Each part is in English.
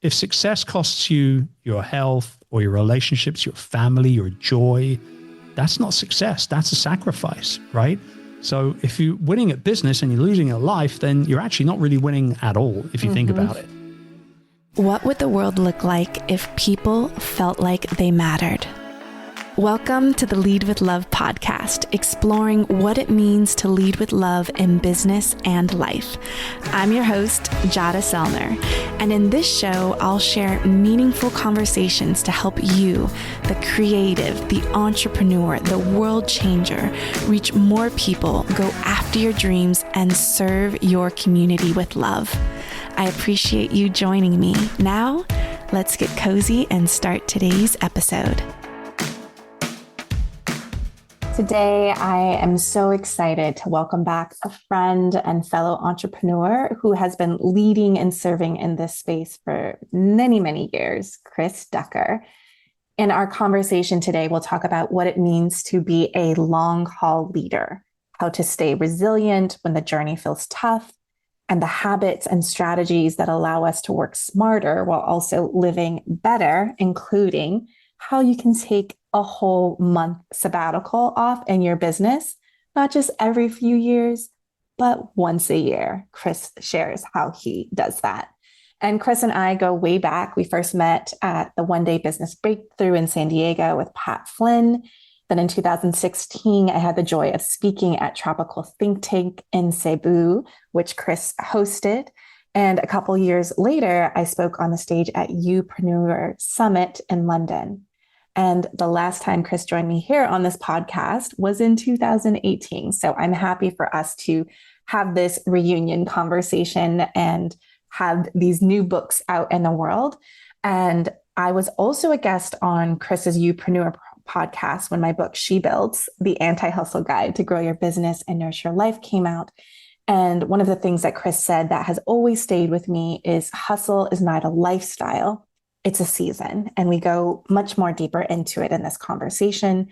if success costs you your health or your relationships, your family, your joy, that's not success. That's a sacrifice, right? So if you're winning at business and you're losing at life, then you're actually not really winning at all, if you think about it. What would the world look like if people felt like they mattered? Welcome to the Lead with Love podcast, exploring what it means to lead with love in business and life. I'm your host, Jada Selner, and in this show, I'll share meaningful conversations to help you, the creative, the entrepreneur, the world changer, reach more people, go after your dreams, and serve your community with love. I appreciate you joining me. Now, let's get cozy and start today's episode. Today, I am so excited to welcome back a friend and fellow entrepreneur who has been leading and serving in this space for many, many years, Chris Ducker. In our conversation today, we'll talk about what it means to be a long-haul leader, how to stay resilient when the journey feels tough, and the habits and strategies that allow us to work smarter while also living better, including how you can take a whole month sabbatical off in your business, not just every few years, but once a year. Chris shares how he does that. And Chris and I go way back. We first met at the One Day Business Breakthrough in San Diego with Pat Flynn. Then in 2016, I had the joy of speaking at Tropical Think Tank in Cebu, which Chris hosted. And a couple years later, I spoke on the stage at Youpreneur Summit in London. And the last time Chris joined me here on this podcast was in 2018. So I'm happy for us to have this reunion conversation and have these new books out in the world. And I was also a guest on Chris's Youpreneur podcast when my book, She Builds, The Anti-Hustle Guide to Grow Your Business and Nourish Your Life came out. And one of the things that Chris said that has always stayed with me is hustle is not a lifestyle. It's a season, and we go much more deeper into it in this conversation.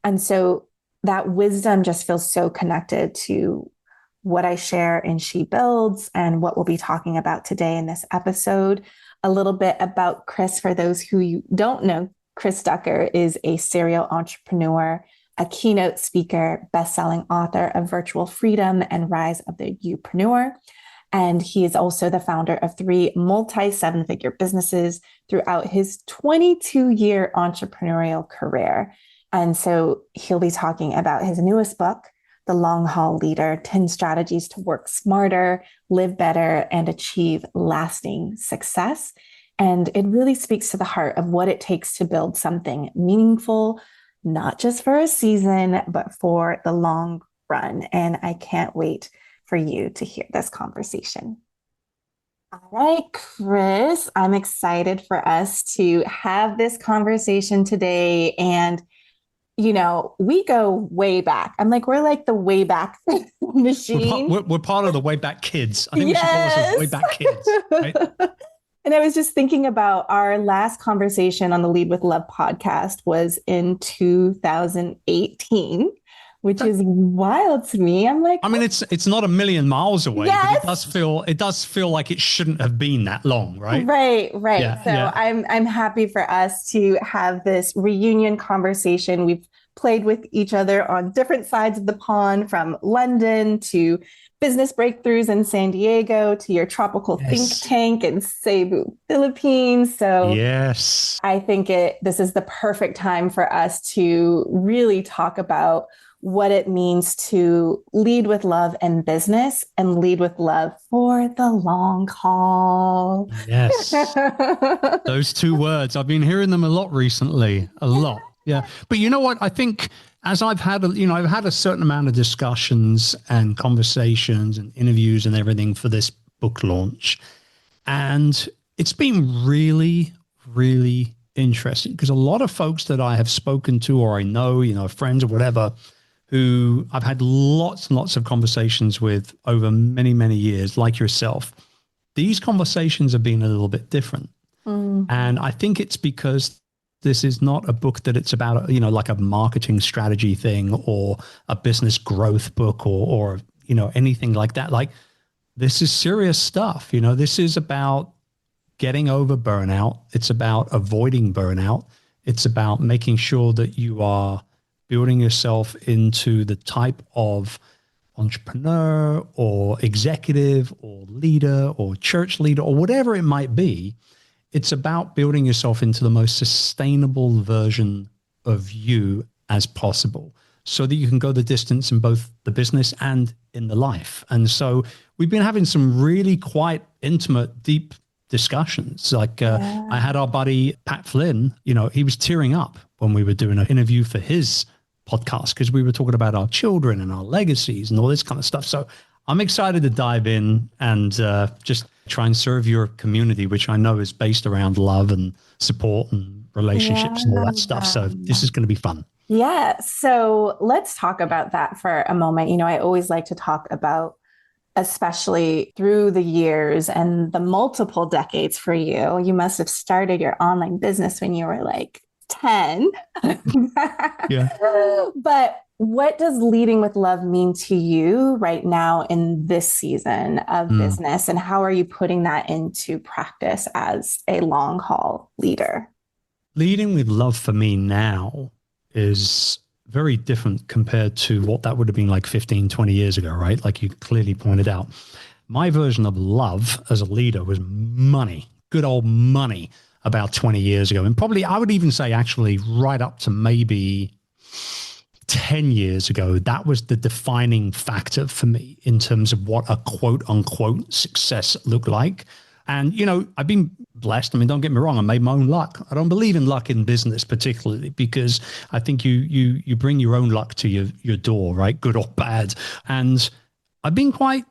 And so that wisdom just feels so connected to what I share in She Builds and what we'll be talking about today in this episode. A little bit about Chris for those who don't know. Chris Ducker is a serial entrepreneur, a keynote speaker, best-selling author of Virtual Freedom and Rise of the Youpreneur. And he is also the founder of 3 multi-7-figure businesses throughout his 22-year entrepreneurial career. And so he'll be talking about his newest book, The Longhaul Leader, 10 Strategies to Work Smarter, Live Better, and Achieve Lasting Success. And it really speaks to the heart of what it takes to build something meaningful, not just for a season, but for the long run. And I can't wait for you to hear this conversation. All right, Chris, I'm excited for us to have this conversation today. And, you know, we go way back. I'm like, we're like the way back machine. We're part of the way back kids. I think we should call ourselves way back kids, right? And I was just thinking about our last conversation on the Lead with Love podcast was in 2018. Which is wild to me. I'm like, I mean, it's not a million miles away, yes. But it does feel like it shouldn't have been that long, right? Right. Yeah, so yeah. I'm happy for us to have this reunion conversation. We've played with each other on different sides of the pond, from London to business breakthroughs in San Diego to your tropical think tank in Cebu, Philippines. So yes, I think this is the perfect time for us to really talk about what it means to lead with love in business and lead with love for the long haul. Yes. Those 2 words. I've been hearing them a lot recently, a lot. Yeah. But you know what? I think as I've had a certain amount of discussions and conversations and interviews and everything for this book launch. And it's been really, really interesting because a lot of folks that I have spoken to, or I know, friends or whatever, who I've had lots and lots of conversations with over many, many years, like yourself, these conversations have been a little bit different. And I think it's because this is not a book that it's about, like a marketing strategy thing or a business growth book or anything like that. Like, this is serious stuff. This is about getting over burnout. It's about avoiding burnout. It's about making sure that you are building yourself into the type of entrepreneur or executive or leader or church leader or whatever it might be. It's about building yourself into the most sustainable version of you as possible so that you can go the distance in both the business and in the life. And so we've been having some really quite intimate, deep discussions. Like I had our buddy Pat Flynn, he was tearing up when we were doing an interview for his podcast because we were talking about our children and our legacies and all this kind of stuff. So I'm excited to dive in and just try and serve your community, which I know is based around love and support and relationships and all that stuff. So this is going to be fun. Yeah. So let's talk about that for a moment. I always like to talk about, especially through the years and the multiple decades for you. You must have started your online business when you were like 10. Yeah. But what does leading with love mean to you right now in this season of business? And how are you putting that into practice as a long haul leader? Leading with love for me now is very different compared to what that would have been like 15, 20 years ago, right? Like you clearly pointed out. My version of love as a leader was money, good old money about 20 years ago. And probably I would even say actually right up to maybe 10 years ago, that was the defining factor for me in terms of what a quote unquote success looked like. And, I've been blessed. I mean, don't get me wrong. I made my own luck. I don't believe in luck in business particularly because I think you bring your own luck to your door, right? Good or bad. And I've been quite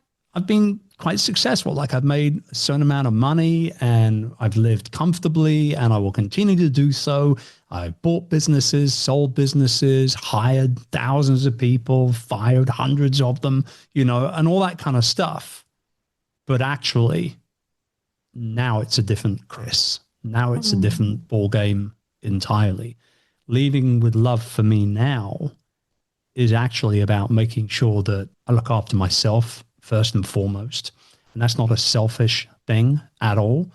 successful. Like I've made a certain amount of money and I've lived comfortably and I will continue to do so. I've bought businesses, sold businesses, hired thousands of people, fired hundreds of them, and all that kind of stuff. But actually, now it's a different Chris. Now it's a different ball game entirely. Leading with love for me now is actually about making sure that I look after myself first and foremost. And that's not a selfish thing at all.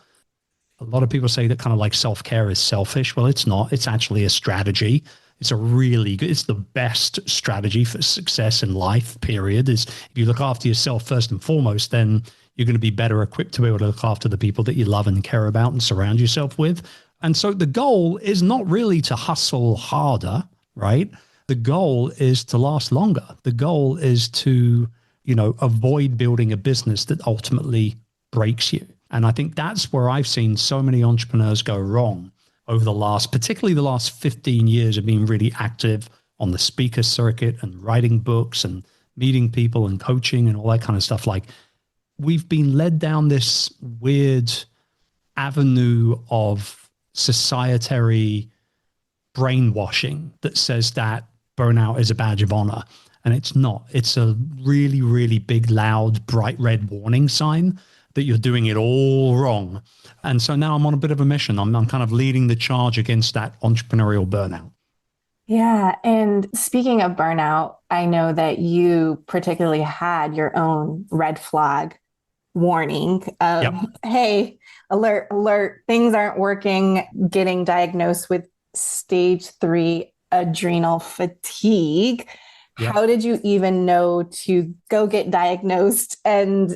A lot of people say that kind of like self-care is selfish. Well, it's not. It's actually a strategy. It's the best strategy for success in life, period, is if you look after yourself first and foremost, then you're going to be better equipped to be able to look after the people that you love and care about and surround yourself with. And so the goal is not really to hustle harder, right? The goal is to last longer. The goal is to, avoid building a business that ultimately breaks you. And I think that's where I've seen so many entrepreneurs go wrong over particularly the last 15 years of being really active on the speaker circuit and writing books and meeting people and coaching and all that kind of stuff. Like we've been led down this weird avenue of societary brainwashing that says that burnout is a badge of honor. And it's not. It's a really, really big, loud, bright red warning sign that you're doing it all wrong. And so now I'm on a bit of a mission. I'm kind of leading the charge against that entrepreneurial burnout. Yeah. And speaking of burnout, I know that you particularly had your own red flag warning of, hey, alert, things aren't working, getting diagnosed with stage 3 adrenal fatigue. Yep. How did you even know to go get diagnosed? And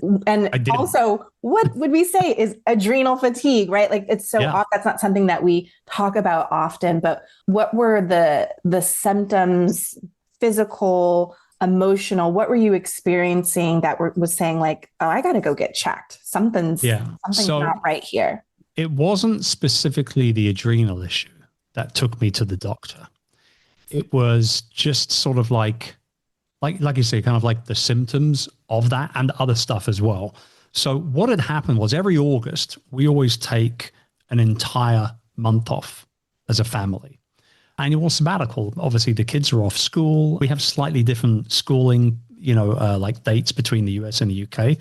also, what would we say is adrenal fatigue, right? Like it's so off. That's not something that we talk about often, but what were the symptoms, physical, emotional? What were you experiencing that was saying like, oh, I got to go get checked. Something's not right here. It wasn't specifically the adrenal issue that took me to the doctor. It was just sort of like you say, kind of like the symptoms of that and other stuff as well. So what had happened was every August, we always take an entire month off as a family. Annual sabbatical. Obviously, the kids are off school. We have slightly different schooling, like dates between the US and the UK.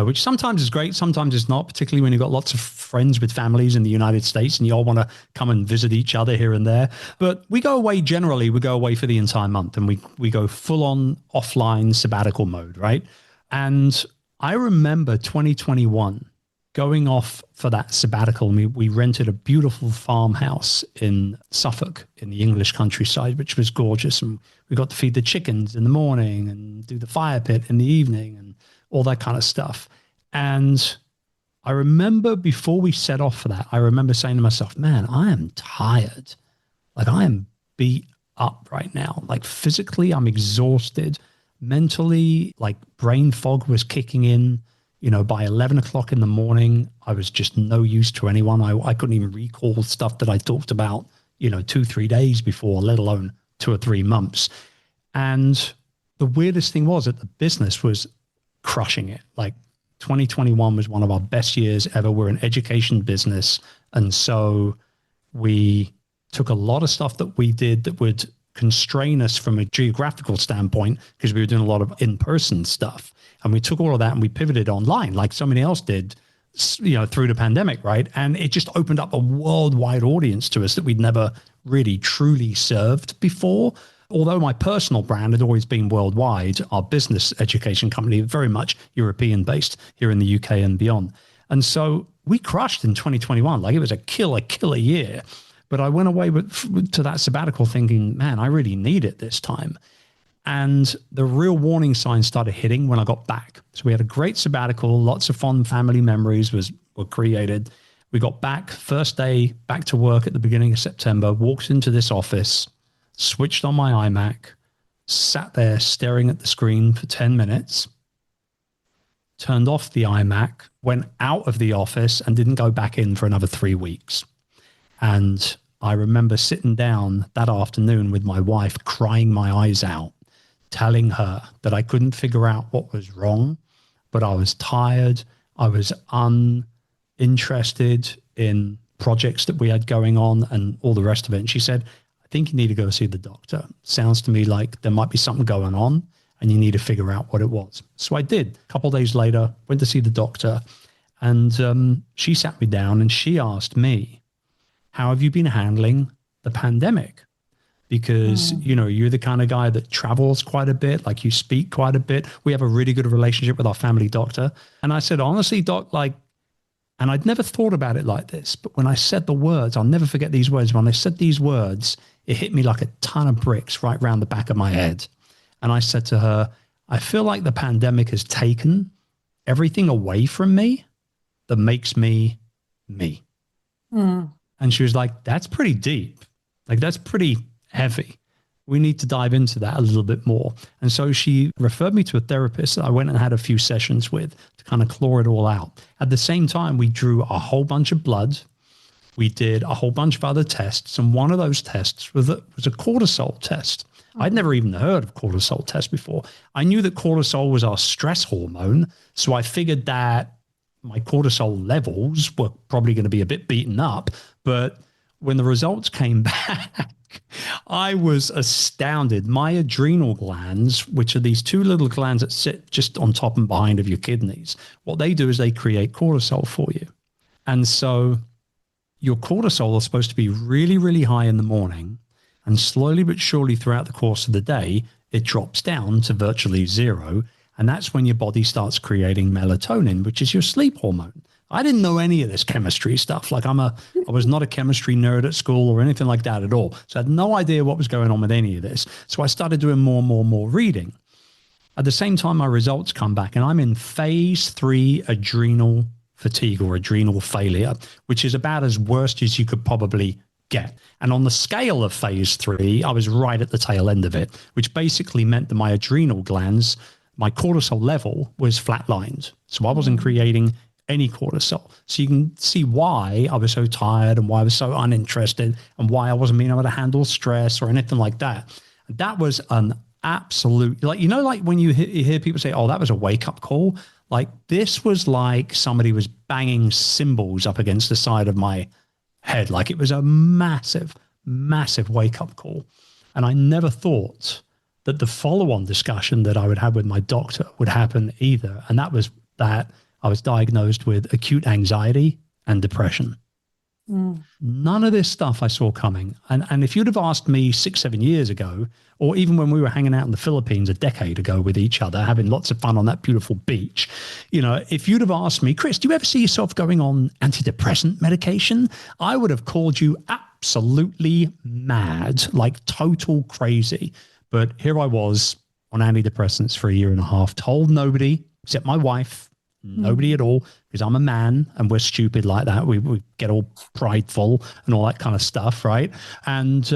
Which sometimes is great, sometimes it's not, particularly when you've got lots of friends with families in the United States and you all want to come and visit each other here and there. But we go away for the entire month and we go full on offline sabbatical mode, right? And I remember 2021 going off for that sabbatical, we rented a beautiful farmhouse in Suffolk in the English countryside, which was gorgeous. And we got to feed the chickens in the morning and do the fire pit in the evening and all that kind of stuff. And I remember before we set off for that, I remember saying to myself, man, I am tired. Like I am beat up right now. Like physically, I'm exhausted. Mentally, like brain fog was kicking in. You know, by 11 o'clock in the morning, I was just no use to anyone. I couldn't even recall stuff that I talked about, 2-3 days before, let alone 2 or 3 months. And the weirdest thing was that the business was crushing it. Like 2021 was one of our best years ever. We're an education business. And so we took a lot of stuff that we did that would constrain us from a geographical standpoint because we were doing a lot of in-person stuff. And we took all of that and we pivoted online like somebody else did, through the pandemic, right? And it just opened up a worldwide audience to us that we'd never really truly served before. Although my personal brand had always been worldwide, our business education company very much European-based here in the UK and beyond. And so we crushed in 2021. Like it was a killer year. But I went away to that sabbatical thinking, man, I really need it this time. And the real warning signs started hitting when I got back. So we had a great sabbatical, lots of fun family memories were created. We got back, first day back to work at the beginning of September, walked into this office, switched on my iMac, sat there staring at the screen for 10 minutes, turned off the iMac, went out of the office and didn't go back in for another 3 weeks. And I remember sitting down that afternoon with my wife, crying my eyes out, telling her that I couldn't figure out what was wrong, but I was tired. I was uninterested in projects that we had going on and all the rest of it. And she said, I think you need to go see the doctor. Sounds to me like there might be something going on and you need to figure out what it was. So I did. A couple of days later, went to see the doctor and she sat me down and she asked me, how have you been handling the pandemic? Because, you're the kind of guy that travels quite a bit, like you speak quite a bit. We have a really good relationship with our family doctor. And I said, honestly, doc, and I'd never thought about it like this, but when I said the words, I'll never forget these words. When I said these words, it hit me like a ton of bricks right around the back of my head. And I said to her, I feel like the pandemic has taken everything away from me that makes me me. And she was like, that's pretty deep. Like, that's pretty heavy. We need to dive into that a little bit more. And so she referred me to a therapist that I went and had a few sessions with to kind of claw it all out. At the same time, we drew a whole bunch of blood. We did a whole bunch of other tests. And one of those tests was a cortisol test. I'd never even heard of cortisol test before. I knew that cortisol was our stress hormone. So I figured that my cortisol levels were probably going to be a bit beaten up. But when the results came back, I was astounded. My adrenal glands, which are these two little glands that sit just on top and behind of your kidneys, what they do is they create cortisol for you. And so your cortisol is supposed to be really, really high in the morning. And slowly but surely throughout the course of the day, it drops down to virtually zero. And that's when your body starts creating melatonin, which is your sleep hormone. I didn't know any of this chemistry stuff. Like I was not a chemistry nerd at school or anything like that at all. So I had no idea what was going on with any of this. So I started doing more reading. At the same time, my results come back and I'm in phase 3 adrenal fatigue or adrenal failure, which is about as worst as you could probably get. And on the scale of phase 3, I was right at the tail end of it, which basically meant that my adrenal glands, my cortisol level was flatlined. So I wasn't creating any cortisol. So you can see why I was so tired and why I was so uninterested and why I wasn't being able to handle stress or anything like that. That was an absolute, like when you hear people say, oh, that was a wake up call. Like this was like somebody was banging cymbals up against the side of my head. Like it was a massive wake up call. And I never thought that the follow-on discussion that I would have with my doctor would happen either. And that was that I was diagnosed with acute anxiety and depression. None of this stuff I saw coming. And if you'd have asked me 6, 7 years ago, or even when we were hanging out in the Philippines a decade ago with each other, having lots of fun on that beautiful beach, if you'd have asked me, Chris, do you ever see yourself going on antidepressant medication? I would have called you absolutely mad, like total crazy. But here I was on antidepressants for 1.5 years, told nobody except my wife, nobody at all, because I'm a man and we're stupid like that. We get all prideful and all that kind of stuff, right? And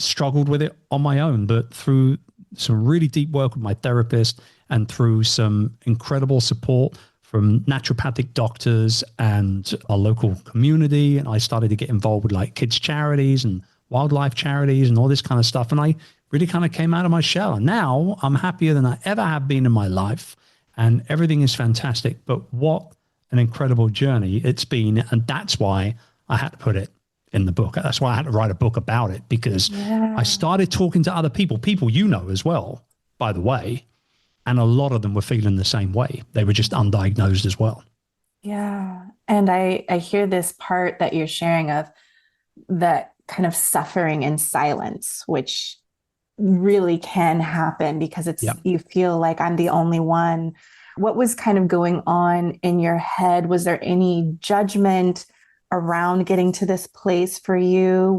struggled with it on my own. But through some really deep work with my therapist and through some incredible support from naturopathic doctors and our local community, and I started to get involved with like kids charities and wildlife charities and all this kind of stuff. And I really kind of came out of my shell. And now I'm happier than I ever have been in my life. And everything is fantastic. But what an incredible journey it's been. And that's why I had to put it in the book. That's why I had to write a book about it, because I started talking to other people as well, by the way. And a lot of them were feeling the same way. They were just undiagnosed as well. Yeah. And I hear this part that you're sharing of that kind of suffering in silence, which really can happen because you feel like I'm the only one. What was kind of going on in your head? Was there any judgment around getting to this place for you?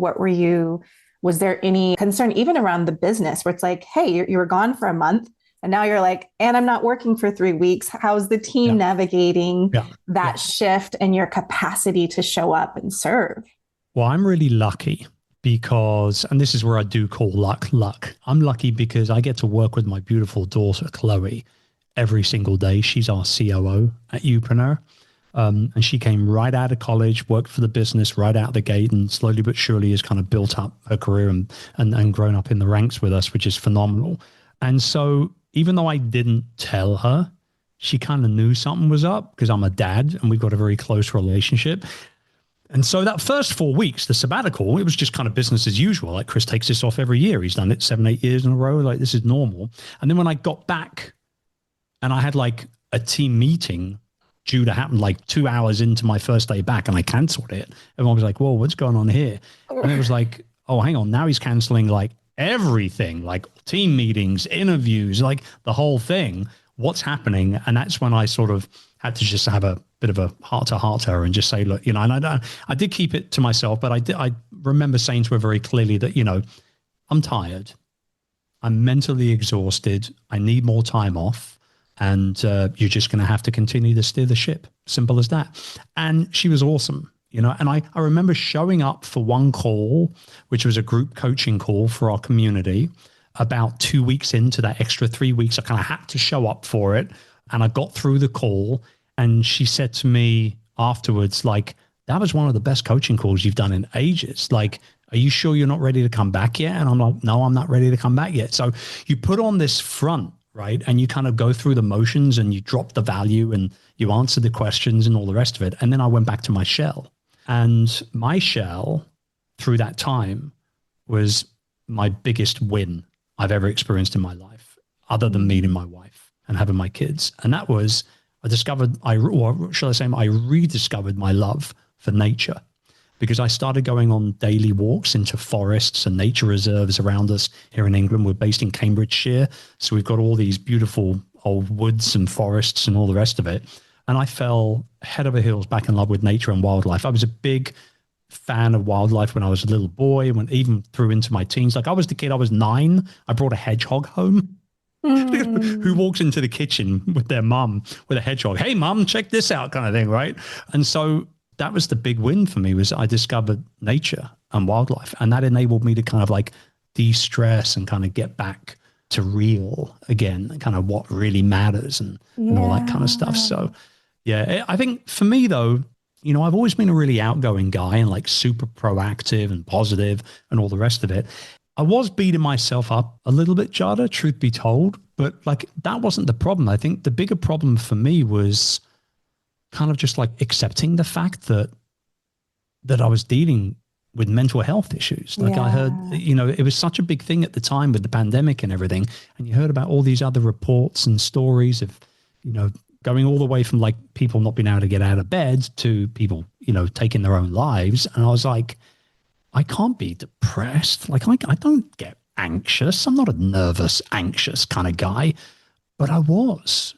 Was there any concern even around the business where it's like, hey, you were gone for a month and now you're like, and I'm not working for 3 weeks. How's the team navigating that shift and your capacity to show up and serve? Well, I'm really lucky because, and this is where I do call luck. I'm lucky because I get to work with my beautiful daughter, Chloe, every single day. She's our COO at Youpreneur. And she came right out of college, worked for the business right out the gate, and slowly but surely has kind of built up her career and grown up in the ranks with us, which is phenomenal. And so even though I didn't tell her, she kind of knew something was up because I'm a dad and we've got a very close relationship. And so that first 4 weeks, the sabbatical, it was just kind of business as usual. Like Chris takes this off every year. He's done it 7, 8 years in a row. Like this is normal. And then when I got back and I had like a team meeting due to happen like 2 hours into my first day back and I canceled it, everyone was like, whoa, what's going on here? And it was like, oh, hang on. Now he's canceling like everything, like team meetings, interviews, like the whole thing. What's happening? And that's when I sort of had to just have a bit of a heart-to-heart to her and just say, look, and I did keep it to myself, but I remember saying to her very clearly that, I'm tired. I'm mentally exhausted. I need more time off. And you're just going to have to continue to steer the ship. Simple as that. And she was awesome, and I remember showing up for one call, which was a group coaching call for our community. About 2 weeks into that extra 3 weeks, I kind of had to show up for it. And I got through the call and she said to me afterwards, like, that was one of the best coaching calls you've done in ages. Like, are you sure you're not ready to come back yet? And I'm like, no, I'm not ready to come back yet. So you put on this front, right? And you kind of go through the motions and you drop the value and you answer the questions and all the rest of it. And then I went back to my shell. And my shell through that time was my biggest win I've ever experienced in my life, other than meeting my wife and having my kids. And that was, I rediscovered my love for nature, because I started going on daily walks into forests and nature reserves around us here in England. We're based in Cambridgeshire. So we've got all these beautiful old woods and forests and all the rest of it. And I fell head over heels back in love with nature and wildlife. I was a big fan of wildlife when I was a little boy, when even through into my teens. Like I was the kid, I was 9. I brought a hedgehog home. Who walks into the kitchen with their mum with a hedgehog? Hey, mum, check this out, kind of thing, right? And so that was the big win for me, was I discovered nature and wildlife, and that enabled me to kind of like de-stress and kind of get back to real again, and kind of what really matters and all that kind of stuff. So yeah, I think for me though, I've always been a really outgoing guy and like super proactive and positive and all the rest of it. I was beating myself up a little bit, Jada, truth be told, but like that wasn't the problem. I think the bigger problem for me was kind of just like accepting the fact that I was dealing with mental health issues. Like I heard, it was such a big thing at the time with the pandemic and everything. And you heard about all these other reports and stories of, going all the way from like people not being able to get out of bed to people, taking their own lives. And I was like, I can't be depressed. Like I don't get anxious. I'm not a nervous, anxious kind of guy, but I was,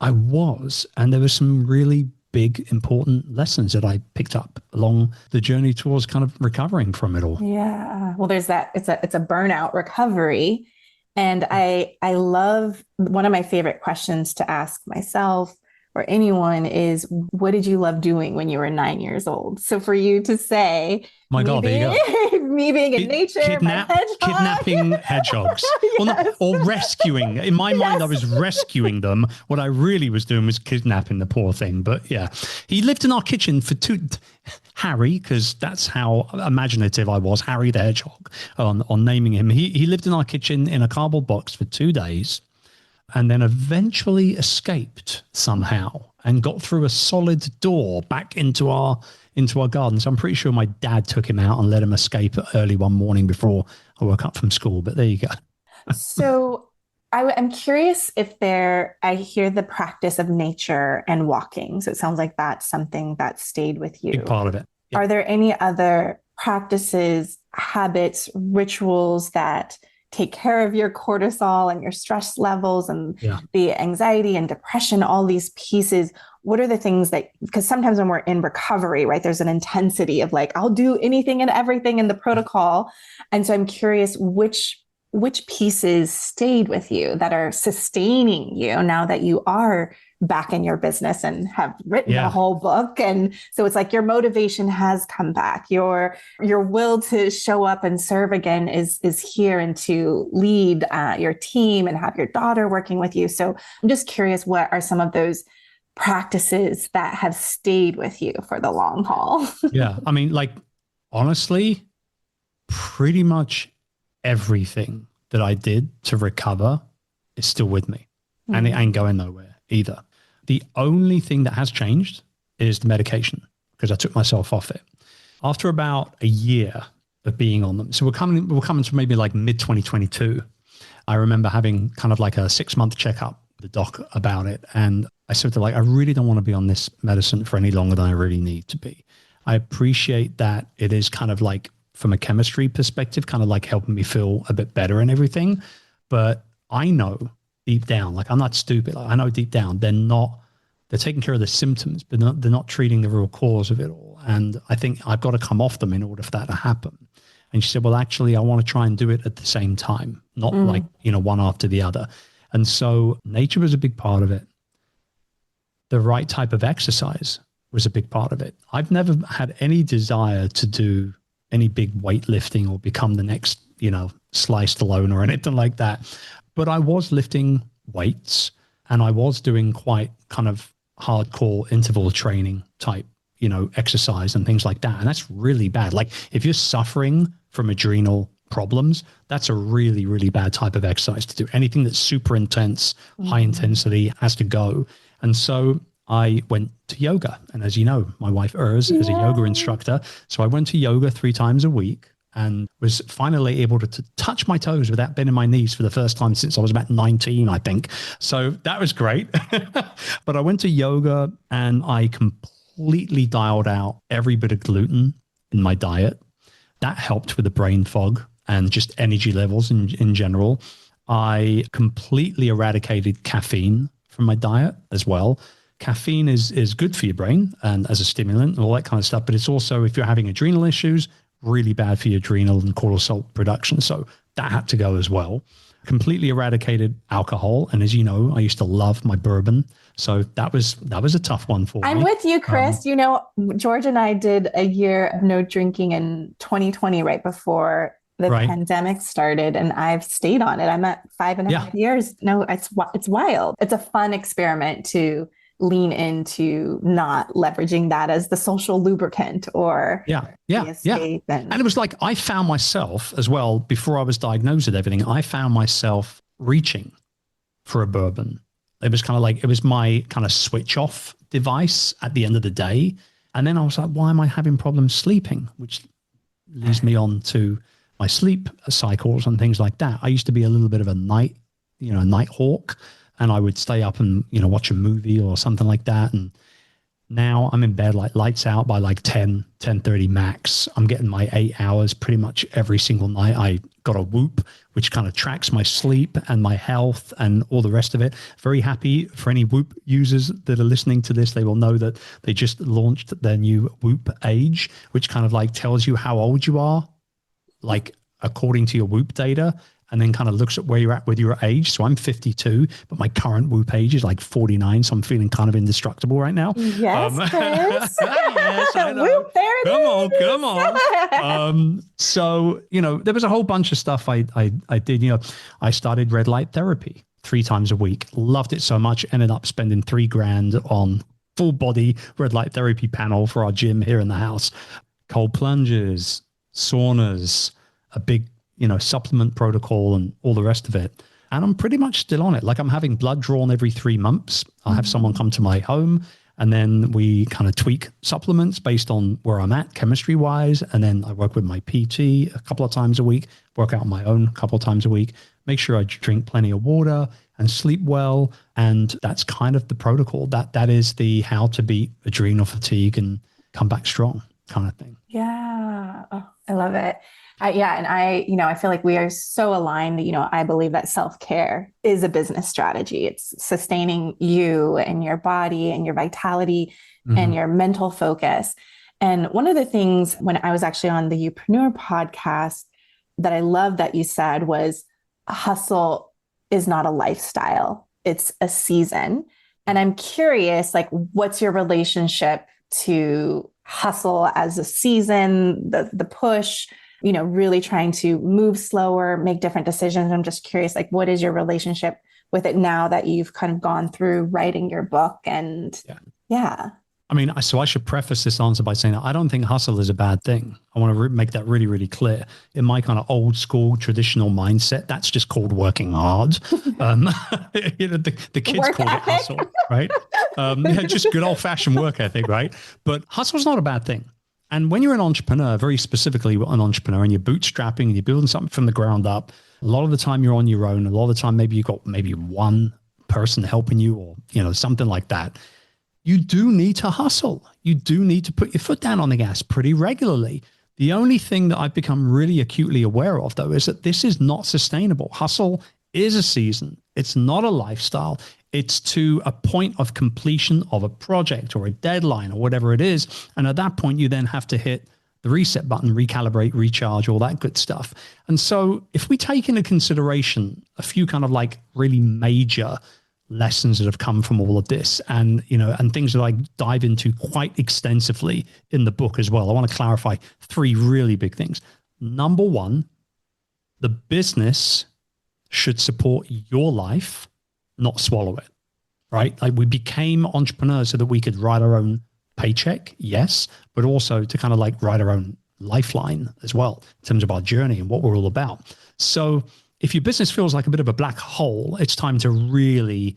I was. And there were some really big, important lessons that I picked up along the journey towards kind of recovering from it all. Yeah. Well, there's that. It's a burnout recovery. And I love, one of my favorite questions to ask myself or anyone is, what did you love doing when you were 9 years old? So for you to say, My God, there you go. Me being in nature, kidnapping hedgehogs, Yes. or rescuing. In my mind, I was rescuing them. What I really was doing was kidnapping the poor thing. But yeah, he lived in our kitchen for Harry, because that's how imaginative I was. Harry the Hedgehog, on naming him. He lived in our kitchen in a cardboard box for 2 days, and then eventually escaped somehow and got through a solid door back into our garden. So I'm pretty sure my dad took him out and let him escape early one morning before I woke up from school. But there you go. So I'm curious if I hear the practice of nature and walking. So it sounds like that's something that stayed with you. Big part of it. Yep. Are there any other practices, habits, rituals that take care of your cortisol and your stress levels and the anxiety and depression, all these pieces? What are the things because sometimes when we're in recovery, right, there's an intensity of like, I'll do anything and everything in the protocol. And so I'm curious which pieces stayed with you that are sustaining you now that you are back in your business and have written a whole book. And so it's like your motivation has come back. Your will to show up and serve again is here, and to lead your team and have your daughter working with you. So I'm just curious, what are some of those practices that have stayed with you for the long haul? Yeah. I mean, like, honestly, pretty much everything that I did to recover is still with me, and it ain't going nowhere either. The only thing that has changed is the medication, because I took myself off it after about a year of being on them. So we're coming to maybe like mid 2022. I remember having kind of like a 6-month checkup with the doc about it. And I said to, like, I really don't want to be on this medicine for any longer than I really need to be. I appreciate that it is kind of like, from a chemistry perspective, kind of like helping me feel a bit better and everything. But I know deep down, like, I'm not stupid. Like, I know deep down they're taking care of the symptoms, but they're not treating the real cause of it all. And I think I've got to come off them in order for that to happen. And she said, well, actually, I want to try and do it at the same time, not like, one after the other. And so nature was a big part of it. The right type of exercise was a big part of it. I've never had any desire to do any big weightlifting or become the next, Sly Stallone or anything like that. But I was lifting weights, and I was doing quite kind of hardcore interval training type, exercise and things like that. And that's really bad. Like, if you're suffering from adrenal problems, that's a really, really bad type of exercise to do. Anything that's super intense, high intensity has to go. And so I went to yoga. And as you know, my wife Urs is a yoga instructor. So I went to yoga 3 times a week and was finally able to touch my toes without bending my knees for the first time since I was about 19, I think. So that was great. But I went to yoga and I completely dialed out every bit of gluten in my diet. That helped with the brain fog and just energy levels in general. I completely eradicated caffeine from my diet as well. Caffeine is good for your brain and as a stimulant and all that kind of stuff. But it's also, if you're having adrenal issues, really bad for your adrenal and cortisol production. So that had to go as well. Completely eradicated alcohol. And as you know, I used to love my bourbon. So that was a tough one for me. I'm with you, Chris. George and I did a year of no drinking in 2020, right before the pandemic started, and I've stayed on it. I'm at 5.5 years. No, it's wild. It's a fun experiment to lean into not leveraging that as the social lubricant or escape. And it was like, I found myself as well, before I was diagnosed with everything, I found myself reaching for a bourbon. It was kind of like, it was my kind of switch off device at the end of the day. And then I was like, why am I having problems sleeping? Which leads me on to my sleep cycles and things like that. I used to be a little bit of a night hawk. And I would stay up and, watch a movie or something like that. And Now I'm in bed like lights out by like 10:30 max. I'm getting my 8 hours pretty much every single night. I got a Whoop, which kind of tracks my sleep and my health and all the rest of it. Very happy for any Whoop users that are listening to this. They will know that they just launched their new Whoop age, which kind of like tells you how old you are, like according to your Whoop data, and then kind of looks at where you're at with your age. So I'm 52, but my current Whoop age is like 49. So I'm feeling kind of indestructible right now. Yes, Chris. Yes, I know. Whoop, there it is. Come on. So, there was a whole bunch of stuff I did. I started red light therapy 3 times a week. Loved it so much. Ended up spending $3,000 on full body red light therapy panel for our gym here in the house. Cold plunges, saunas, a big supplement protocol and all the rest of it. And I'm pretty much still on it. Like I'm having blood drawn every 3 months. I'll have someone come to my home and then we kind of tweak supplements based on where I'm at chemistry wise. And then I work with my PT a couple of times a week, work out on my own a couple of times a week, make sure I drink plenty of water and sleep well. And that's kind of the protocol. That is the how to beat adrenal fatigue and come back strong kind of thing. Yeah. Oh, I love it. And I feel like we are so aligned. I believe that self-care is a business strategy. It's sustaining you and your body and your vitality and your mental focus. And one of the things when I was actually on the Youpreneur podcast that I love that you said was hustle is not a lifestyle. It's a season. And I'm curious, like, what's your relationship to hustle as a season, the push, really trying to move slower, make different decisions. I'm just curious, like, what is your relationship with it now that you've kind of gone through writing your book? And yeah. I mean, so I should preface this answer by saying that I don't think hustle is a bad thing. I want to make that really, really clear. In my kind of old school traditional mindset, that's just called working hard. The kids call it hustle, right? Just good old fashioned work ethic, right? But hustle's not a bad thing. And when you're an entrepreneur, very specifically an entrepreneur, and you're bootstrapping and you're building something from the ground up, a lot of the time you're on your own. A lot of the time, maybe you've got one person helping you or, something like that. You do need to hustle. You do need to put your foot down on the gas pretty regularly. The only thing that I've become really acutely aware of, though, is that this is not sustainable. Hustle is a season. It's not a lifestyle. It's to a point of completion of a project or a deadline or whatever it is. And at that point, you then have to hit the reset button, recalibrate, recharge, all that good stuff. And so if we take into consideration a few kind of like really major lessons that have come from all of this and things that I dive into quite extensively in the book as well, I want to clarify 3 really big things. Number 1, the business should support your life, not swallow it, right? Like we became entrepreneurs so that we could write our own paycheck, yes, but also to kind of like write our own lifeline as well in terms of our journey and what we're all about. So if your business feels like a bit of a black hole, it's time to really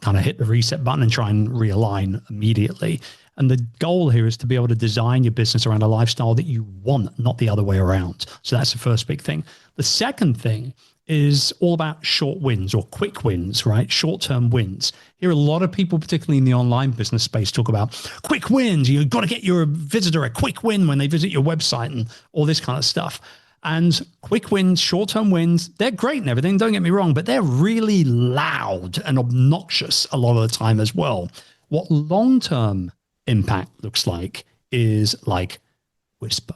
kind of hit the reset button and try and realign immediately. And the goal here is to be able to design your business around a lifestyle that you want, not the other way around. So that's the first big thing. The second thing is all about short wins or quick wins, right? Short-term wins. Here, a lot of people, particularly in the online business space, talk about quick wins. You've got to get your visitor a quick win when they visit your website and all this kind of stuff. And quick wins, short-term wins, they're great and everything, don't get me wrong, but they're really loud and obnoxious a lot of the time as well. What long-term impact looks like is like whisper,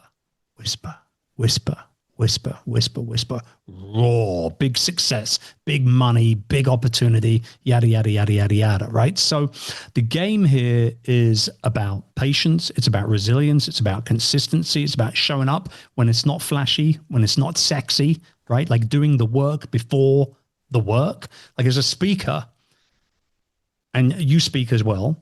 whisper, whisper, whisper, whisper, whisper, raw, big success, big money, big opportunity, yada, yada, yada, yada, yada, right? So the game here is about patience. It's about resilience. It's about consistency. It's about showing up when it's not flashy, when it's not sexy, right? Like doing the work before the work. Like as a speaker, and you speak as well,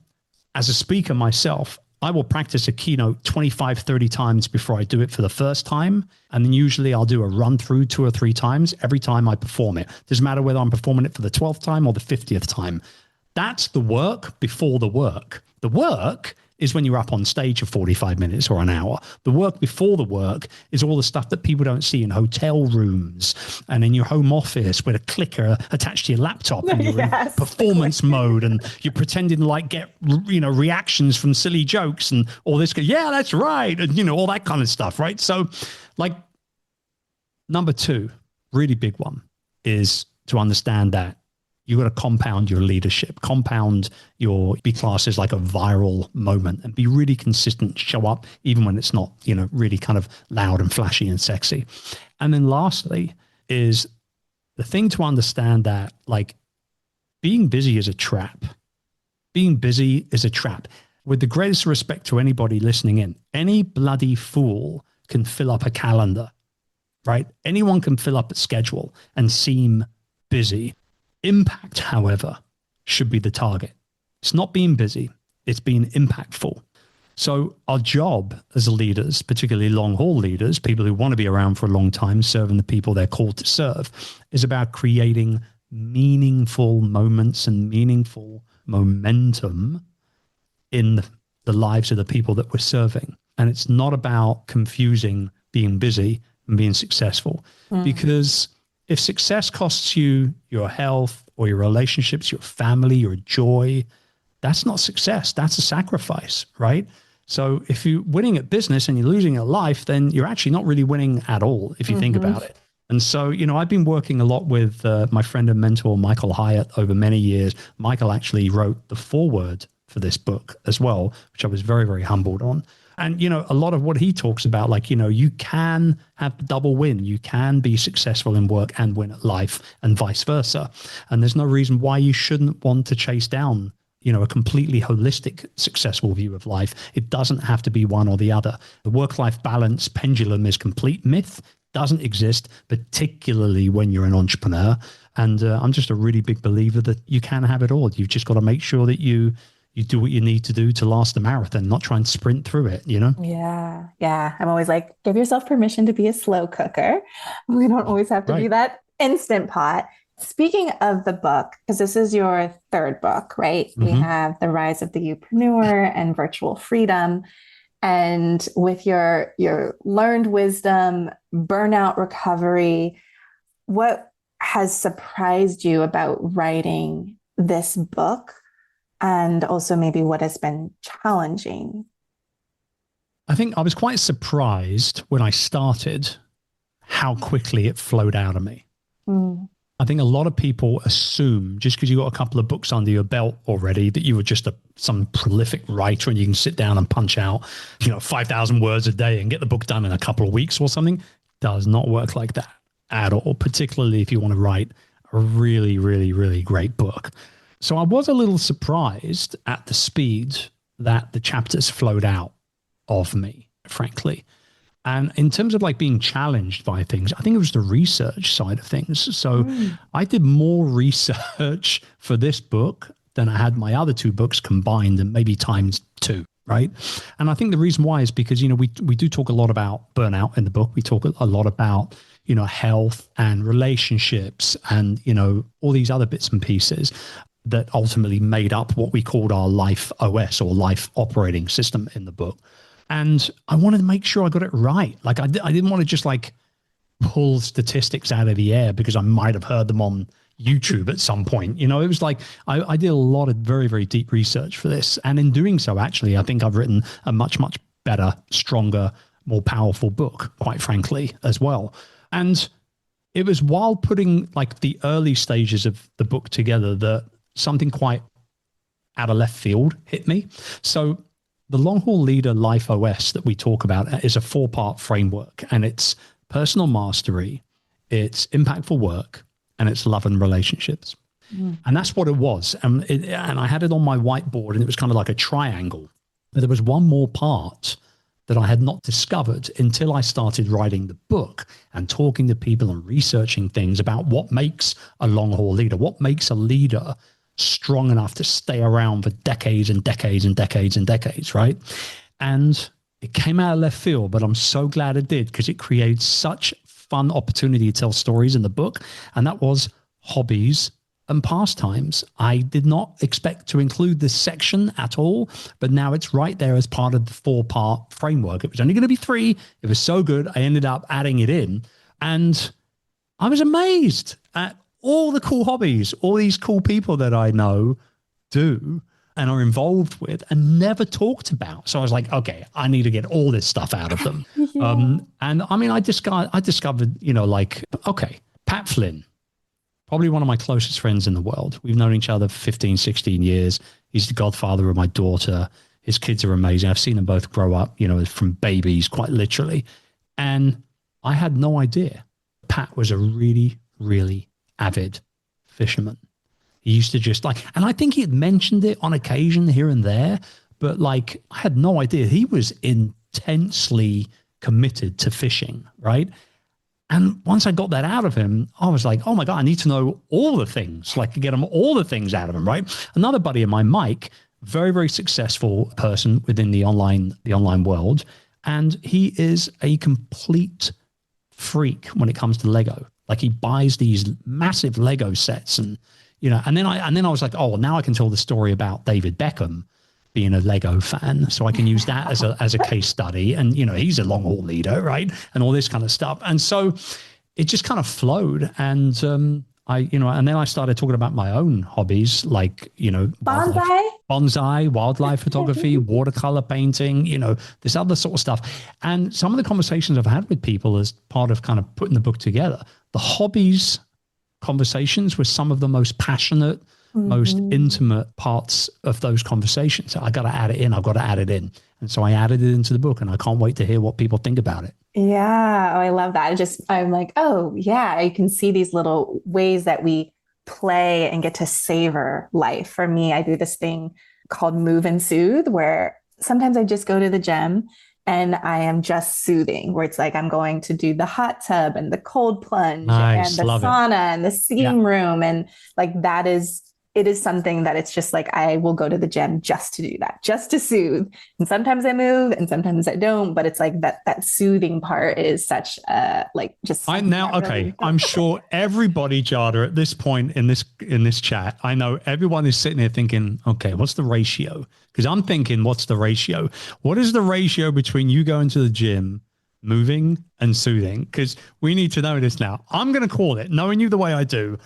as a speaker myself, I will practice a keynote 25, 30 times before I do it for the first time. And then usually I'll do a run through 2 or 3 times every time I perform it. Doesn't matter whether I'm performing it for the 12th time or the 50th time. That's the work before the work. The work is when you're up on stage for 45 minutes or an hour. The work before the work is all the stuff that people don't see in hotel rooms and in your home office with a clicker attached to your laptop and you're in performance mode and you're pretending to like get, reactions from silly jokes and all this. Yeah, that's right. And, all that kind of stuff. Right. So like number 2, really big one is to understand that you've got to compound your leadership, compound your be classed as like a viral moment and be really consistent, show up even when it's not, really kind of loud and flashy and sexy. And then lastly is the thing to understand that like being busy is a trap. Being busy is a trap. With the greatest respect to anybody listening in, any bloody fool can fill up a calendar, right? Anyone can fill up a schedule and seem busy. Impact, however, should be the target. It's not being busy, it's being impactful. So our job as leaders, particularly long haul leaders, people who want to be around for a long time, serving the people they're called to serve, is about creating meaningful moments and meaningful momentum in the lives of the people that we're serving. And it's not about confusing being busy and being successful, because if success costs you your health or your relationships, your family, your joy, that's not success. That's a sacrifice, right? So if you're winning at business and you're losing at life, then you're actually not really winning at all if you think about it. And so, I've been working a lot with my friend and mentor, Michael Hyatt, over many years. Michael actually wrote the foreword for this book as well, which I was very, very humbled on. And, a lot of what he talks about, like, you can have the double win. You can be successful in work and win at life and vice versa. And there's no reason why you shouldn't want to chase down, a completely holistic, successful view of life. It doesn't have to be one or the other. The work-life balance pendulum is complete myth, doesn't exist, particularly when you're an entrepreneur. And I'm just a really big believer that you can have it all. You've just got to make sure that you do what you need to do to last the marathon, not try and sprint through it, Yeah. Yeah. I'm always like, give yourself permission to be a slow cooker. We don't always have to be that instant pot. Speaking of the book, because this is your 3rd book, right? We have The Rise of the Youpreneur and Virtual Freedom. And with your learned wisdom, burnout recovery, what has surprised you about writing this book? And also maybe what has been challenging? I think I was quite surprised when I started how quickly it flowed out of me. I think a lot of people assume just because you got a couple of books under your belt already that you were just some prolific writer and you can sit down and punch out, 5,000 words a day and get the book done in a couple of weeks or something. Does not work like that at all, particularly if you want to write a really, really, really great book. So I was a little surprised at the speed that the chapters flowed out of me, frankly. And in terms of like being challenged by things, I think it was the research side of things. So I did more research for this book than I had my other 2 books combined, and maybe times 2, right? And I think the reason why is because, we do talk a lot about burnout in the book. We talk a lot about, health and relationships and, all these other bits and pieces that ultimately made up what we called our life OS or life operating system in the book. And I wanted to make sure I got it right. Like I didn't want to just like pull statistics out of the air because I might have heard them on YouTube at some point. It was like I did a lot of very, very deep research for this. And in doing so, actually, I think I've written a much, much better, stronger, more powerful book, quite frankly, as well. And it was while putting like the early stages of the book together that something quite out of left field hit me. So the Longhaul Leader Life OS that we talk about is a 4-part framework, and it's personal mastery, it's impactful work, and it's love and relationships. And that's what it was. And I had it on my whiteboard, and it was kind of like a triangle. But there was one more part that I had not discovered until I started writing the book and talking to people and researching things about what makes a long haul leader, what makes a leader strong enough to stay around for decades and decades and decades and decades, right? And it came out of left field, but I'm so glad it did because it creates such fun opportunity to tell stories in the book. And that was hobbies and pastimes. I did not expect to include this section at all, but now it's right there as part of the 4-part framework. It was only going to be 3. It was so good, I ended up adding it in. And I was amazed at all the cool hobbies, all these cool people that I know do and are involved with and never talked about. So I was like, okay, I need to get all this stuff out of them. And I mean, I discovered, like, okay, Pat Flynn, probably one of my closest friends in the world. We've known each other for 15, 16 years. He's the godfather of my daughter. His kids are amazing. I've seen them both grow up, from babies, quite literally. And I had no idea Pat was a really, really avid fisherman. He used to just and I think he had mentioned it on occasion here and there, but I had no idea he was intensely committed to fishing, right? And once I got that out of him, I was like, oh my God, I need to know all the things, to get him all the things out of him, right? Another buddy of mine, Mike, very, very successful person within the online world. And he is a complete freak when it comes to Lego. He buys these massive Lego sets and then I was like, oh, well, now I can tell the story about David Beckham being a Lego fan. So I can use that as a case study. And, he's a Longhaul Leader, right? And all this kind of stuff. And so it just kind of flowed. And and then I started talking about my own hobbies, bonsai, wildlife photography, watercolor painting, this other sort of stuff. And some of the conversations I've had with people as part of kind of putting the book together, the hobbies conversations were some of the most passionate, most intimate parts of those conversations. So I got to add it in. I've got to add it in. And so I added it into the book, and I can't wait to hear what people think about it. Yeah. Oh, I love that. I'm like, oh yeah, you can see these little ways that we play and get to savor life. For me, I do this thing called Move and Soothe, where sometimes I just go to the gym and I am just soothing, where it's I'm going to do the hot tub and the cold plunge and the sauna and the steam room. And it is something that it's just I will go to the gym just to do that, just to soothe. And sometimes I move and sometimes I don't, but it's that soothing part is such just. I'm sure everybody, Jada, at this point in this chat, I know everyone is sitting here thinking, okay, what's the ratio? Because I'm thinking, what's the ratio? What is the ratio between you going to the gym, moving and soothing? Because we need to know this now. I'm going to call it, knowing you the way I do.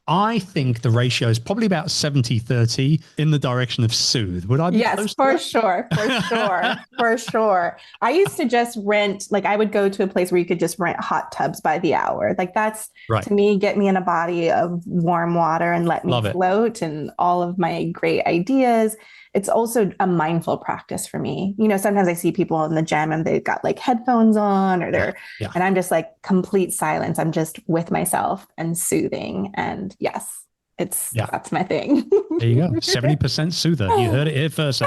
I think the ratio is probably about 70-30 in the direction of soothe. Would I be close to that? For sure. I used to just rent, I would go to a place where you could just rent hot tubs by the hour. That's right. To me, get me in a body of warm water and let me float and all of my great ideas. It's also a mindful practice for me. Sometimes I see people in the gym and they've got headphones on or and I'm just complete silence. I'm just with myself and soothing. And yes, that's my thing. There you go. 70% soother. You heard it here first.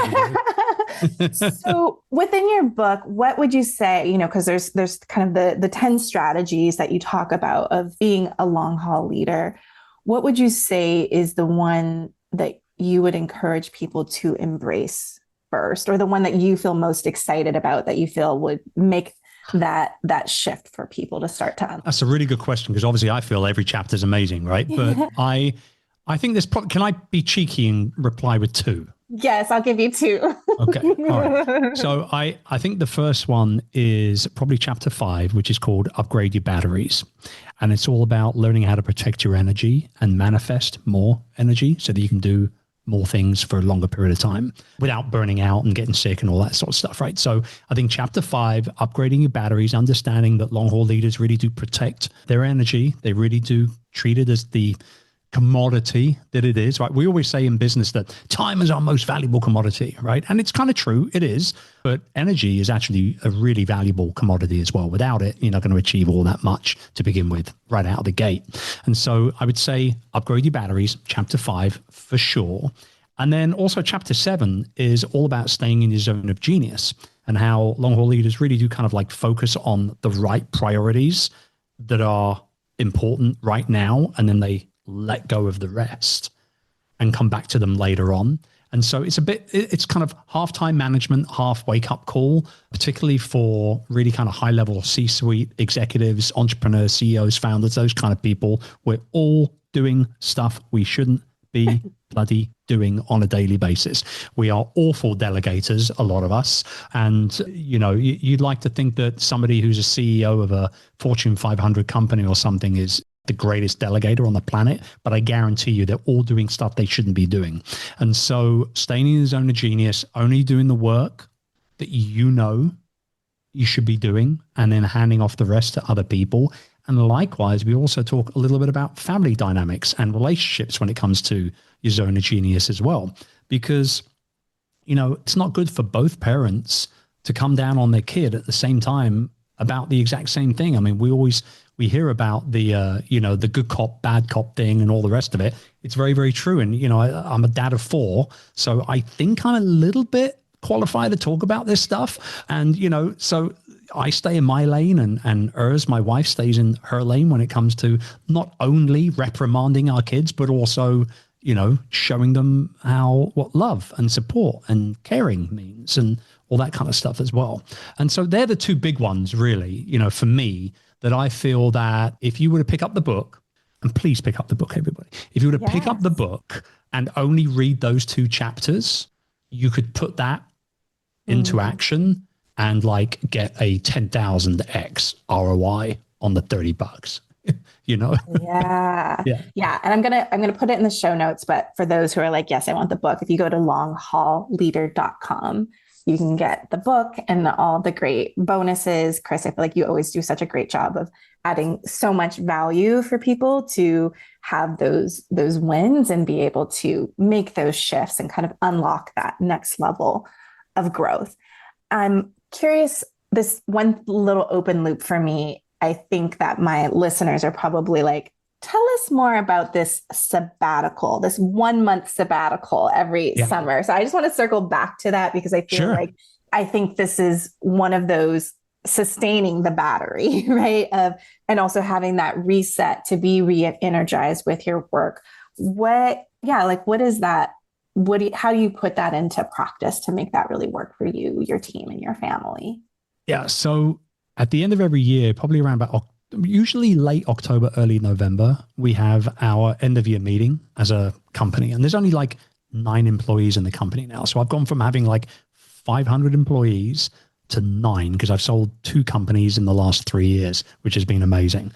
So within your book, what would you say, because there's kind of the 10 strategies that you talk about of being a long haul leader. What would you say is the one that you would encourage people to embrace first, or the one that you feel most excited about that you feel would make that shift for people to start to? That's a really good question, because obviously I feel every chapter is amazing, right? But I think there's can I be cheeky and reply with 2? Yes, I'll give you 2. Okay. All right. So I think the first one is probably chapter 5, which is called Upgrade Your Batteries. And it's all about learning how to protect your energy and manifest more energy so that you can do more things for a longer period of time without burning out and getting sick and all that sort of stuff, right? So I think chapter 5, upgrading your batteries, understanding that long haul leaders really do protect their energy. They really do treat it as the commodity that it is, right? We always say in business that time is our most valuable commodity, right? And it's kind of true, it is, but energy is actually a really valuable commodity as well. Without it, you're not going to achieve all that much to begin with right out of the gate. And so I would say upgrade your batteries, chapter 5 for sure. And then also chapter 7 is all about staying in your zone of genius and how long haul leaders really do kind of focus on the right priorities that are important right now. And then they let go of the rest and come back to them later on. And so it's kind of half time management, half wake up call, particularly for really kind of high level C-suite executives, entrepreneurs, CEOs, founders, those kind of people. We're all doing stuff we shouldn't be bloody doing on a daily basis. We are awful delegators, a lot of us. And, you'd like to think that somebody who's a CEO of a Fortune 500 company or something is the greatest delegator on the planet, but I guarantee you they're all doing stuff they shouldn't be doing. And so staying in the zone of genius, only doing the work that you should be doing, and then handing off the rest to other people. And likewise, we also talk a little bit about family dynamics and relationships when it comes to your zone of genius as well, because, it's not good for both parents to come down on their kid at the same time about the exact same thing. I mean, we hear about the, the good cop, bad cop thing and all the rest of it. It's very, very true. And, I'm a dad of 4, so I think I'm a little bit qualified to talk about this stuff. And, so I stay in my lane, and Urs, my wife, stays in her lane when it comes to not only reprimanding our kids, but also, showing them what love and support and caring means and all that kind of stuff as well. And so they're the two big ones, really, for me, that I feel that if you were to pick up the book, and please pick up the book, everybody, if you were to pick up the book and only read those 2 chapters, you could put that into action and get a 10,000x ROI on the $30, Yeah. And I'm going to put it in the show notes, but for those who are like, yes, I want the book. If you go to longhauleader.com, you can get the book and all the great bonuses. Chris, I feel like you always do such a great job of adding so much value for people to have those wins and be able to make those shifts and kind of unlock that next level of growth. I'm curious, this one little open loop for me, I think that my listeners are probably like, tell us more about this sabbatical, this 1 month sabbatical every summer. So I just want to circle back to that because I feel like I think this is one of those sustaining the battery, right? And also having that reset to be re-energized with your work. What is that? How do you put that into practice to make that really work for you, your team, and your family? Yeah. So at the end of every year, probably around about usually late October, early November, we have our end of year meeting as a company. And there's only 9 employees in the company now. So I've gone from having 500 employees to 9 because I've sold 2 companies in the last 3 years, which has been amazing.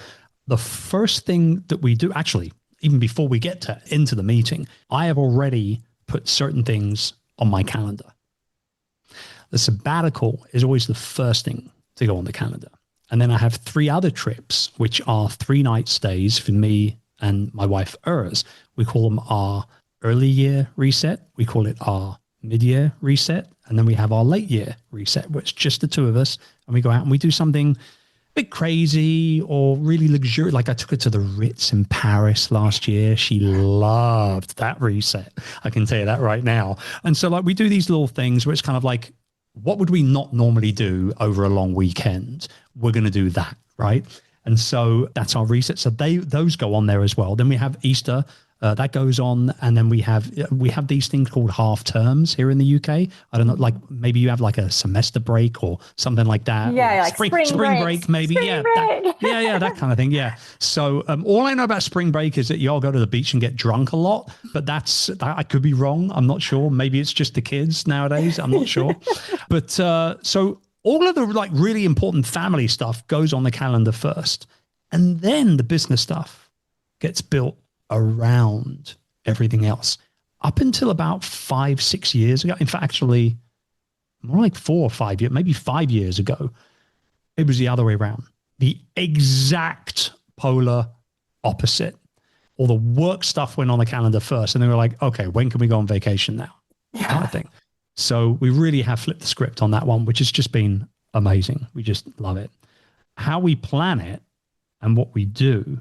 The first thing that we do, actually, even before we get into the meeting, I have already put certain things on my calendar. The sabbatical is always the first thing to go on the calendar. And then I have 3 other trips, which are 3-night stays for me and my wife, Urs. We call them our early year reset. We call it our mid-year reset. And then we have our late year reset, where it's just the 2 of us. And we go out and we do something a bit crazy or really luxurious. Like I took her to the Ritz in Paris last year. She loved that reset. I can tell you that right now. And so we do these little things where it's kind of like, what would we not normally do over a long weekend? We're going to do that, right? And so that's our reset. So those go on there as well. Then we have Easter. That goes on. And then we have these things called half terms here in the UK. I don't know, maybe you have a semester break or something like that. Yeah, spring break, maybe. That kind of thing. Yeah. So all I know about spring break is that you all go to the beach and get drunk a lot, but I could be wrong. I'm not sure. Maybe it's just the kids nowadays. I'm not sure. But so all of the really important family stuff goes on the calendar first. And then the business stuff gets built around everything else. Up until about 5-6 years ago, in fact, actually more like 4 or 5 years, maybe 5 years ago, it was the other way around. The exact polar opposite. All the work stuff went on the calendar first, and they were like, okay, when can we go on vacation now? Kind of thing. So we really have flipped the script on that one, which has just been amazing. We just love it. How we plan it and what we do.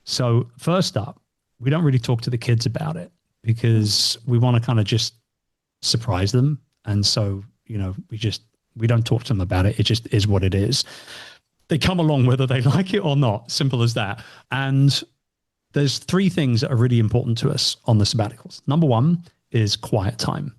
So first up, we don't really talk to the kids about it because we want to kind of just surprise them. And so, we don't talk to them about it. It just is what it is. They come along whether they like it or not. Simple as that. And there's 3 things that are really important to us on the sabbaticals. Number 1 is quiet time.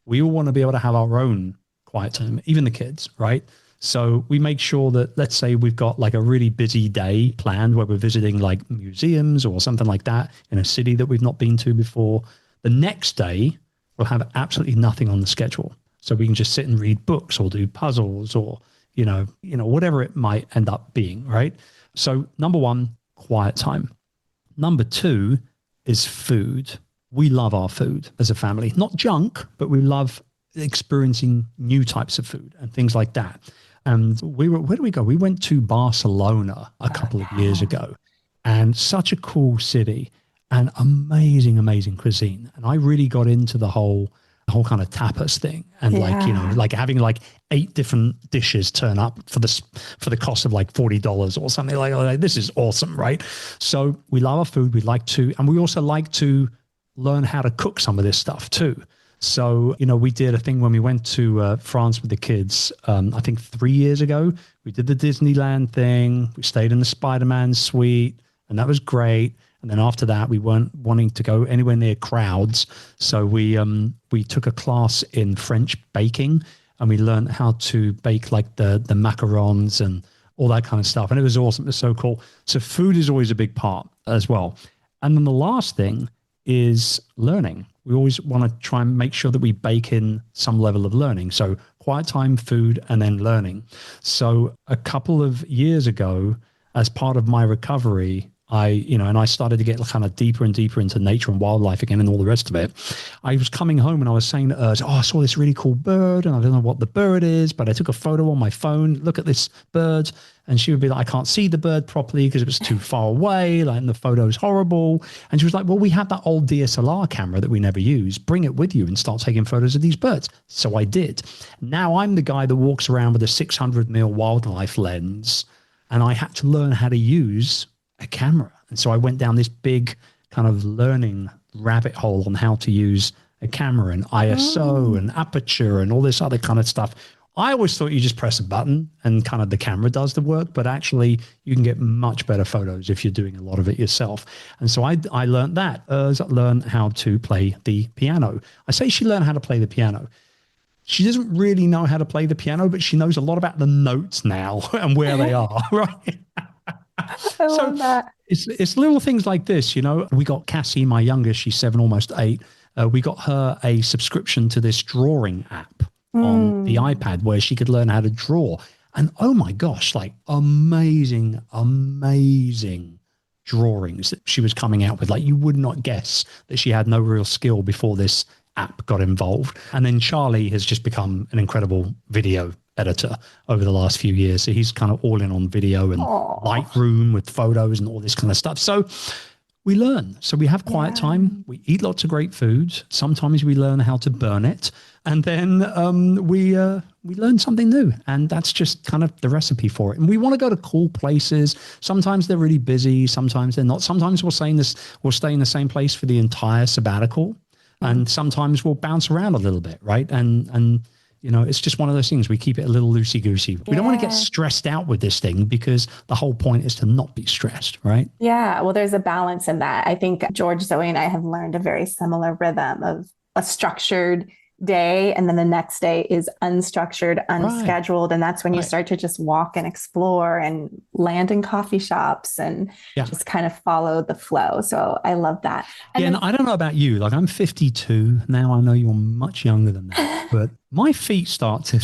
We all want to be able to have our own quiet time, even the kids, right? So we make sure that, let's say we've got like a really busy day planned where we're visiting like museums or something like that in a city that we've not been to before. The next day, we'll have absolutely nothing on the schedule. So we can just sit and read books or do puzzles or, whatever it might end up being, right? So number one, quiet time. Number two is food. We love our food as a family, not junk, but we love experiencing new types of food and things like that. And where do we go? We went to Barcelona a couple of years ago, and such a cool city and amazing, amazing cuisine. And I really got into the whole kind of tapas thing, and like having like 8 different dishes turn up for the cost of like $40 or something like this is awesome, right? So we love our food. And we also like to learn how to cook some of this stuff too. So, we did a thing when we went to France with the kids, I think 3 years ago. We did the Disneyland thing. We stayed in the Spider-Man suite, and that was great. And then after that, we weren't wanting to go anywhere near crowds. So we took a class in French baking, and we learned how to bake like the macarons and all that kind of stuff. And it was awesome. It was so cool. So food is always a big part as well. And then the last thing is learning. We always want to try and make sure that we bake in some level of learning. So quiet time, food, and then learning. So a couple of years ago, as part of my recovery, I started to get kind of deeper and deeper into nature and wildlife again and all the rest of it. I was coming home and I was saying to her, I saw this really cool bird and I don't know what the bird is, but I took a photo on my phone. Look at this bird. And she would be like, I can't see the bird properly because it was too far away. Like, and the photo's horrible. And she was like, well, we have that old DSLR camera that we never use. Bring it with you and start taking photos of these birds. So I did. Now I'm the guy that walks around with a 600mm wildlife lens, and I had to learn how to use a camera. And so I went down this big kind of learning rabbit hole on how to use a camera and ISO and aperture and all this other kind of stuff. I always thought you just press a button and kind of the camera does the work, but actually you can get much better photos if you're doing a lot of it yourself. And so I learned that. Learned how to play the piano. I say she learned how to play the piano. She doesn't really know how to play the piano, but she knows a lot about the notes now and where they are, right? I love that. It's little things like this, We got Cassie, my youngest, she's 7, almost 8. We got her a subscription to this drawing app on the iPad where she could learn how to draw. And oh my gosh, like amazing, amazing drawings that she was coming out with. Like you would not guess that she had no real skill before this app got involved. And then Charlie has just become an incredible video editor over the last few years. So he's kind of all in on video and Lightroom with photos and all this kind of stuff. So we learn. So we have quiet time. We eat lots of great food. Sometimes we learn how to burn it. And then we learn something new. And that's just kind of the recipe for it. And we want to go to cool places. Sometimes they're really busy. Sometimes they're not. Sometimes we'll stay in the same place for the entire sabbatical. And sometimes we'll bounce around a little bit, right? And it's just one of those things. We keep it a little loosey-goosey. We don't want to get stressed out with this thing because the whole point is to not be stressed, right? Yeah. Well, there's a balance in that. I think George, Zoe, and I have learned a very similar rhythm of a structured day, and then the next day is unstructured, unscheduled. Right. And that's when you start to just walk and explore and land in coffee shops and just kind of follow the flow. So I love that. And I don't know about you, like I'm 52 now. I know you're much younger than that, but my feet start to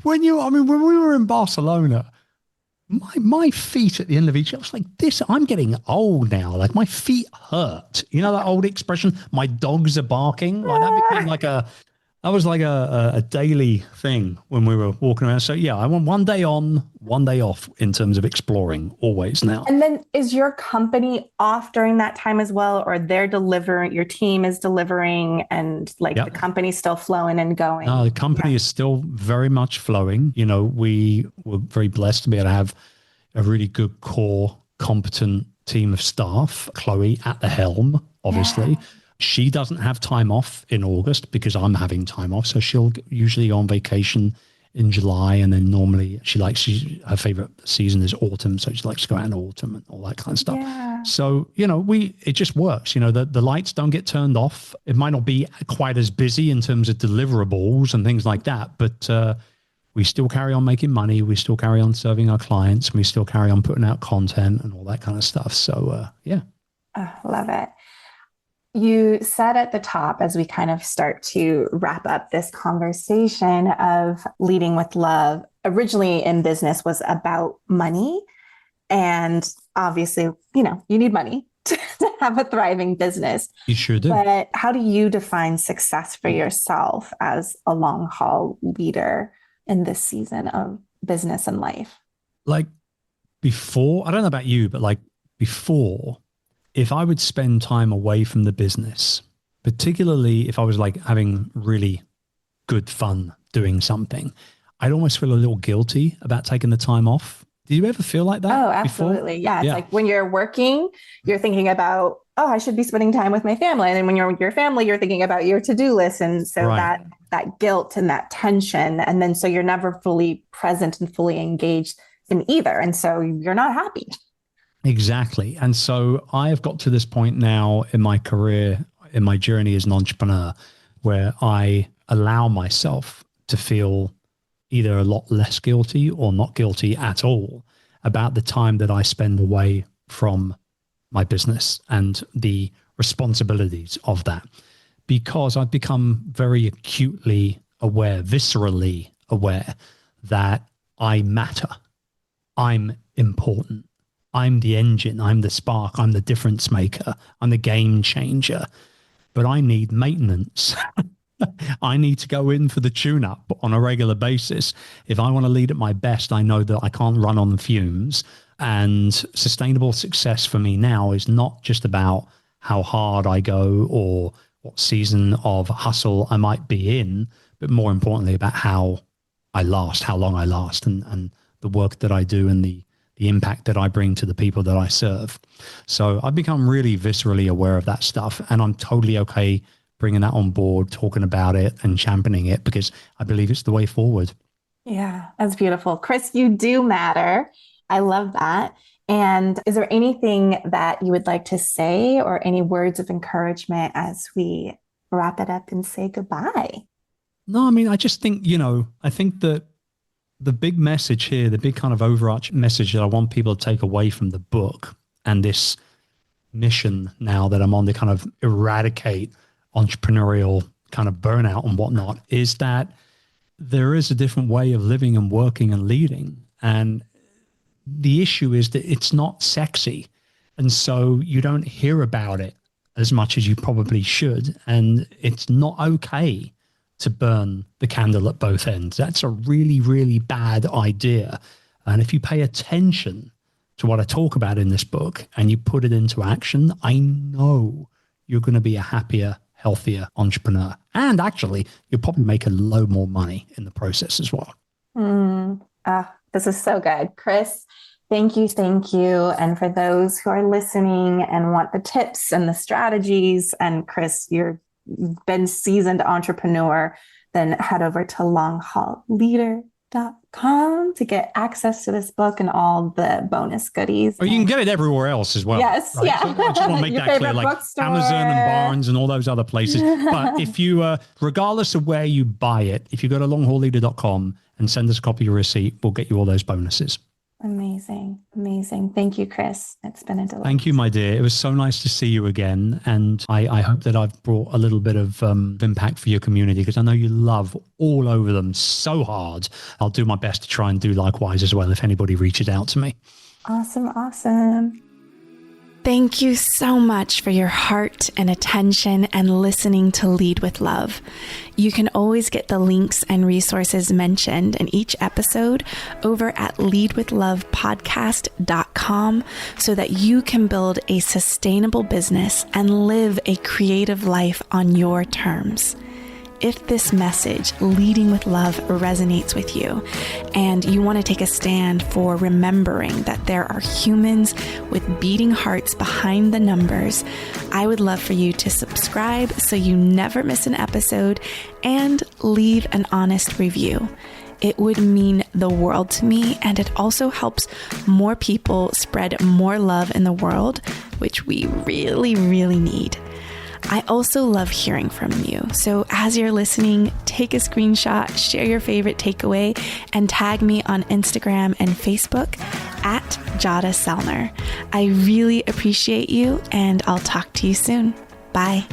when we were in Barcelona, my feet at the end of each, I was like, I'm getting old now. Like my feet hurt. You know that old expression, my dogs are barking? Like that became that was like a daily thing when we were walking around. So yeah, I want one day on, one day off in terms of exploring always now. And then is your company off during that time as well? Or they're delivering, your team is delivering and the company's still flowing and going? No, the company is still very much flowing. We were very blessed to be able to have a really good core, competent team of staff. Chloe at the helm, obviously. Yeah. She doesn't have time off in August because I'm having time off. So she'll usually go on vacation in July, and then normally her favorite season is autumn, so she likes to go out in autumn and all that kind of stuff. Yeah. So, it just works. The lights don't get turned off. It might not be quite as busy in terms of deliverables and things like that, but we still carry on making money. We still carry on serving our clients. We still carry on putting out content and all that kind of stuff. So, yeah. Oh, love it. You said at the top, as we kind of start to wrap up this conversation, of leading with love, originally in business was about money. And obviously, you need money to have a thriving business. You sure do. But how do you define success for yourself as a long haul leader in this season of business and life? Like before, I don't know about you, but like before, if I would spend time away from the business, particularly if I was like having really good fun doing something, I'd almost feel a little guilty about taking the time off. Do you ever feel like that? Oh, absolutely. Before? Yeah. It's like when you're working, you're thinking about, I should be spending time with my family. And then when you're with your family, you're thinking about your to-do list. And so that guilt and that tension. And then so you're never fully present and fully engaged in either. And so you're not happy. Exactly. And so I have got to this point now in my career, in my journey as an entrepreneur, where I allow myself to feel either a lot less guilty or not guilty at all about the time that I spend away from my business and the responsibilities of that, because I've become very acutely aware, viscerally aware, that I matter. I'm important. I'm the engine, I'm the spark, I'm the difference maker, I'm the game changer, but I need maintenance. I need to go in for the tune-up on a regular basis. If I want to lead at my best, I know that I can't run on fumes. And sustainable success for me now is not just about how hard I go or what season of hustle I might be in, but more importantly about how I last, how long I last, and the work that I do and the impact that I bring to the people that I serve. So I've become really viscerally aware of that stuff, and I'm totally okay bringing that on board, talking about it and championing it, because I believe it's the way forward. Yeah, that's beautiful. Chris, you do matter. I love that. And is there anything that you would like to say or any words of encouragement as we wrap it up and say goodbye? No, I mean, I just think, I think that the big message here, the big kind of overarching message that I want people to take away from the book and this mission now that I'm on to kind of eradicate entrepreneurial kind of burnout and whatnot, is that there is a different way of living and working and leading. And the issue is that it's not sexy. And so you don't hear about it as much as you probably should. And it's not okay to burn the candle at both ends. That's a really, really bad idea. And if you pay attention to what I talk about in this book and you put it into action, I know you're going to be a happier, healthier entrepreneur. And actually, you'll probably make a load more money in the process as well. This is so good. Chris, thank you. Thank you. And for those who are listening and want the tips and the strategies, and Chris, you've been seasoned entrepreneur, then head over to longhauleader.com to get access to this book and all the bonus goodies. Or you can get it everywhere else as well. Yes. Right? Yeah. So I just want to make that clear, like bookstore. Amazon and Barnes and all those other places. But if you, regardless of where you buy it, if you go to longhauleader.com and send us a copy of your receipt, we'll get you all those bonuses. Amazing. Amazing. Thank you, Chris. It's been a delight. Thank you, my dear. It was so nice to see you again. And I hope that I've brought a little bit of impact for your community, because I know you love all over them so hard. I'll do my best to try and do likewise as well if anybody reaches out to me. Awesome. Awesome. Thank you so much for your heart and attention and listening to Lead with Love. You can always get the links and resources mentioned in each episode over at leadwithlovepodcast.com so that you can build a sustainable business and live a creative life on your terms. If this message, Leading with Love, resonates with you and you want to take a stand for remembering that there are humans with beating hearts behind the numbers, I would love for you to subscribe so you never miss an episode and leave an honest review. it would mean the world to me. And it also helps more people spread more love in the world, which we really, really need. I also love hearing from you. So as you're listening, take a screenshot, share your favorite takeaway, and tag me on Instagram and Facebook at Jada Selner. I really appreciate you, and I'll talk to you soon. Bye.